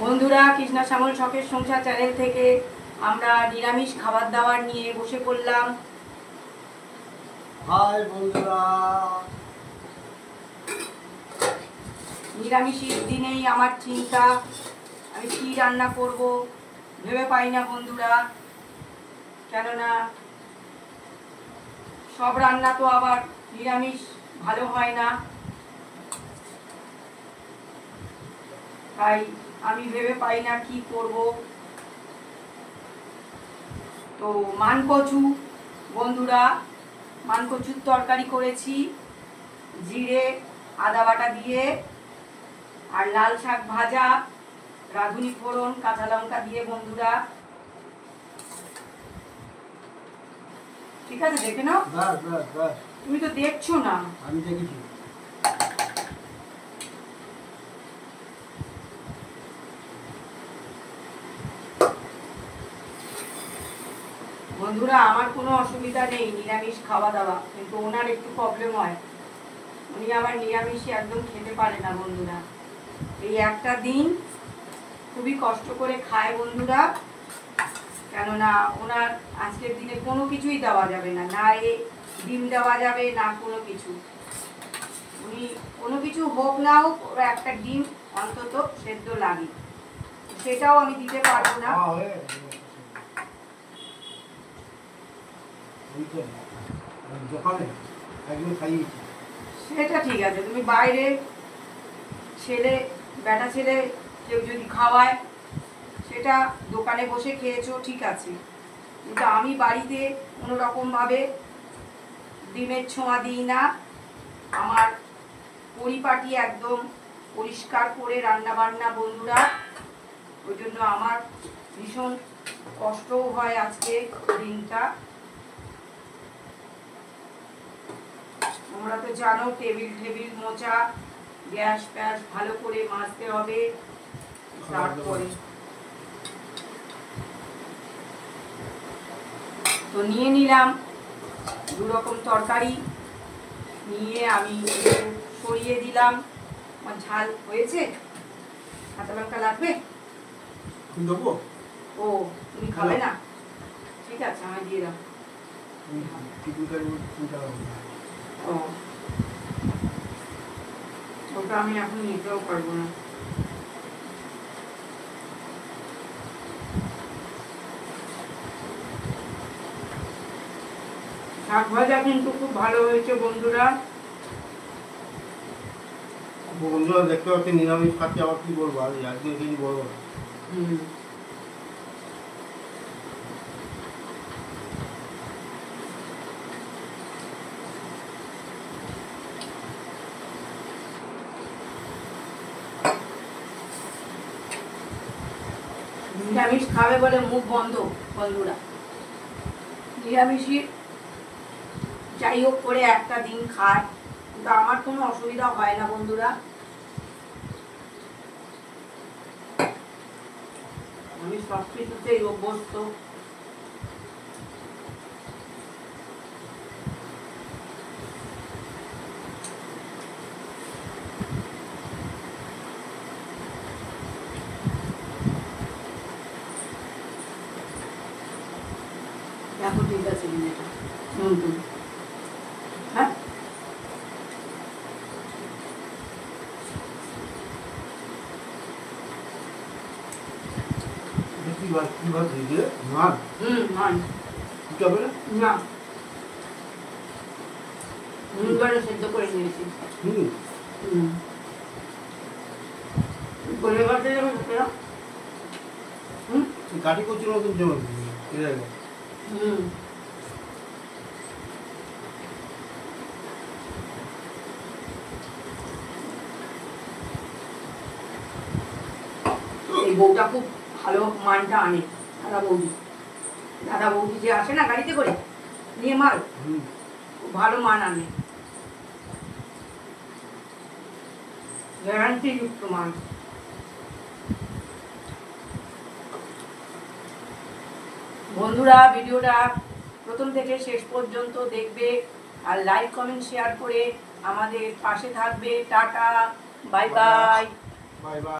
বন্ধুরা, কৃষ্ণা শ্যামল শখের সংসার চ্যানেল থেকে আমরা নিরামিষ খাবার দাবার নিয়ে বসে পড়লাম। হাই বন্ধুরা, নিরামিষের দিনেই আমার চিন্তা, আমি কি রান্না করব ভেবে পাই না বন্ধুরা। কেননা সব রান্না তো আবার নিরামিষ ভালো হয় না, তাই আমি ভেবে পাই না কি করব। তো মানকচু বন্ধুরা, মানকচুর তরকারি করেছি জিরে আদা বাটা দিয়ে, আর লাল শাক ভাজা, রাঁধুনি ফোড়ন, কাঁচা লঙ্কা দিয়ে বন্ধুরা। ঠিক আছে, দেখে নাও। তুমি তো দেখছো না। আমি দেখেছি। বন্ধুরা, আমার কোনো অসুবিধা নেই নিরামিষ খাওয়া দাওয়া, কিন্তু ওনার একটু প্রবলেম হয়। উনি আবার নিরামিষ একদম খেতে পারে না বন্ধুরা। এই একটা দিন খুবই কষ্ট করে খায় বন্ধুরা, কেননা ওনার আজকের দিনে কোনো কিছুই দেওয়া যাবে না, না ডিম দেওয়া যাবে না কোনো কিছু। উনি কোনো কিছু হোক না হোক, ওর একটা ডিম অন্তত সেদ্ধ লাগে, সেটাও আমি দিতে পারবো না। সেটা ঠিক আছে, তুমি বাইরে ছেলে বেটা ছেলে কেউ যদি খাওয়ায়, সেটা দোকানে বসে খেয়েছো ঠিক আছে, কিন্তু আমি বাড়িতে কোনোরকমভাবে ডিমের ছোঁয়া দিই না। আমার পরিপাটি একদম পরিষ্কার করে রান্না বান্না বন্ধুরা, ওই জন্য আমার ভীষণ কষ্টও হয় আজকে দিনটা। তোমরা তো জানো, টেবিল মোছা, গ্যাস ফ্যাস ভালো করে মাজতে হবে। তারপরে তো নিয়ে নিলাম দু রকম তরকারি, নিয়ে আমি সরিয়ে দিলাম। আমার ঝাল হয়েছে, কাঁচা লঙ্কা লাগবে? ও, তুমি খাবে না? ঠিক আছে, আমায় দিয়ে দাও। ও, ওটা আমি এখন নিতেও পারবো না। শাক ভাজা কিন্তু খুব ভালো হয়েছে বন্ধুরা। বন্ধুরা দেখতে পাচ্ছি নিরামিষ খাচ্ছি, আবার কি বলবো, আর একদিন কিছু বলবো না। নিরামিষ খাবে বলে মুখ বন্ধ বন্ধুরা। নিরামিষই যাই হোক করে একটা দিন খায়, কিন্তু আমার কোনো অসুবিধা হয় না বন্ধুরা। আমি সব কিছুতেই অভ্যস্ত। দেখো, ঠিক আছে এটা হ্যাঁ, না সেদ্ধ করে নিয়েছি। কাটি করছিল নতুন যেমন এই বউটা খুব ভালো মানটা আনে, দাদা বৌদি যে আসে না গাড়িতে করে নিয়ে মাল, খুব ভালো মান আনে, গ্যারান্টি যুক্ত মান। বন্ধুরা, ভিডিওটা প্রথম থেকে শেষ পর্যন্ত দেখবে, আর লাইক কমেন্ট শেয়ার করে আমাদের পাশে থাকবে। Tata, bye bye. Bye bye.